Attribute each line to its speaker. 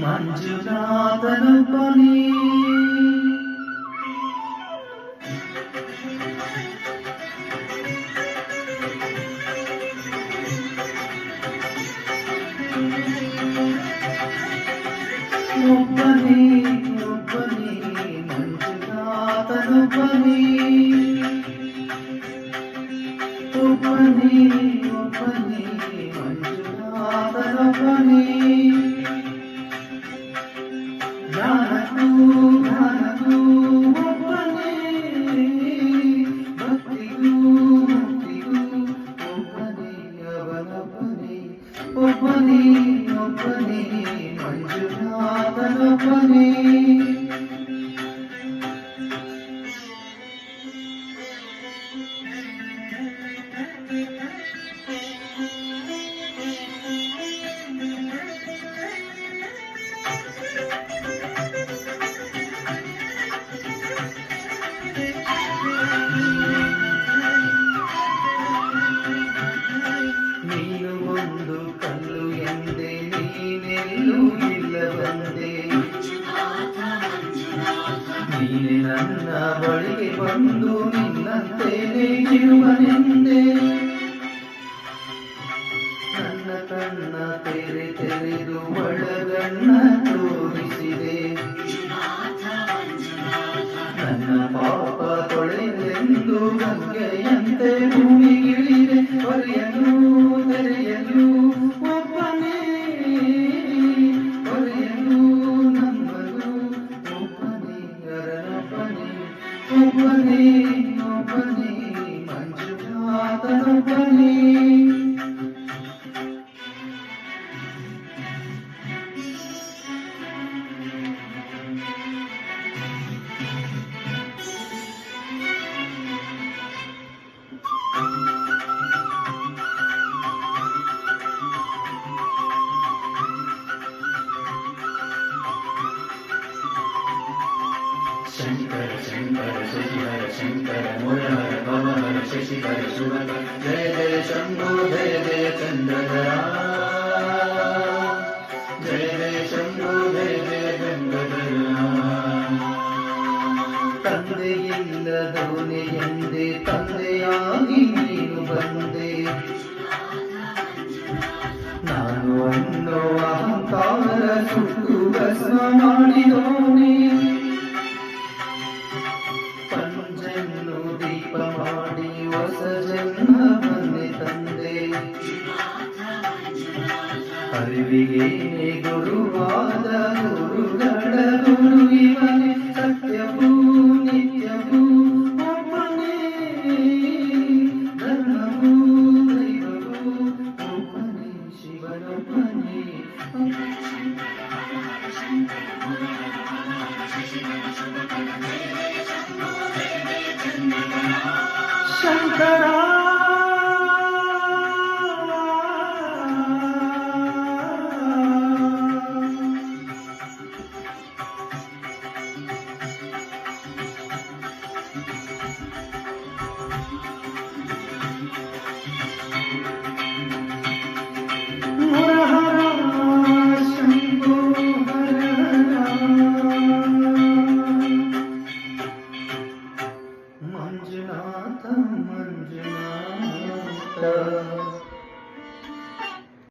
Speaker 1: ಮಂಜುನಾಥನೊಬ್ಬನೇ ಒಬ್ಬನೇ ಒಬ್ಬನೇ ಮಂಜುನಾಥನೊಬ್ಬನೇ ಒಬ್ಬನೇ ಒಬ್ಬನೇ ಮಂಜುನಾಥನೊಬ್ಬನೇ ಜ್ಞಾನಕ್ಕೂ ಜ್ಞಾನಕ್ಕೂ ಒಬ್ಬನೇ ಭಕ್ತಿಗೂ ಮುಕ್ತಿಗೂ ಒಬ್ಬನೇ ಅವನೊಬ್ಬನೇ ಒಬ್ಬನೇ ಒಬ್ಬನೇ ಮಂಜುನಾಥನೊಬ್ಬನೇ ನೀನು ಒಂದು ಕಲ್ಲು ಎಂದೆ ನೀನೆಲ್ಲೂ ಇಲ್ಲ ಬಂದೆ ನೀನೆ ನನ್ನ ಬಳಿಗೆ ಬಂದು ನಿನ್ನಂತೇನೆ ಇರುವನೆಂದೆ ನನ್ನ ಕಣ್ಣ ತೆರೆದು ಒಳಗಣ್ಣ ತೋರಿಸಿದೆ ನನ್ನ ಪಾಪ ತೊಳೆದೆಂದು ಗಂಗೆಯಂತೆ ಭೂಮಿಗಿಳಿದೆ ಹೊರೆಯಲು ತೆರೆಯಲು ಒಬ್ಬನೇ ಹೊರೆಯಲು ನಮ್ಮಲು ಒಬ್ಬನೇ ಅರನೊಬ್ಬನೇ ಒಬ್ಬನೇ ಒಬ್ಬನೇ ಮಂಜುನಾಥನೊಬ್ಬನೇ शंकर शंकर शशिहर शंकर मुरहर भवहर शशिधर शुभकर जय जय शंभो जय जय चंद्रधरा जय जय शंभो जय जय गंगाधरा ತಂದೆಯಿಲ್ಲದವನೇ ಎಂದೇ ತಂದೆಯಾಗಿ ನೀನು ಬಂದೆ ನಾನು ಅನ್ನೋ ಅಹಂಕಾರ ಸುಟ್ಟು ಭಸ್ಮ ಮಾಡಿದೋನೆ ಪಂಜನ್ನು ದೀಪ ಮಾಡಿ ಹೊಸ ಜನ್ಮ ಬಂದೆ ತಂದೆ ಅರಿವಿಗೇನೆ ಗುರುವಾದ ಗುರುಗಳ ಗುರು ಇವನೇ ಸತ್ಯವೂ ನಿತ್ಯವೂ ಒಬ್ಬನೇ ಧರ್ಮವೂ ದೈವವೂ ಒಬ್ಬನೇ ಶಿವನೊಬ್ಬನೇ ಶಂಕರ ಮಂಜುನಾಥ ಮಂಜುನಾಥ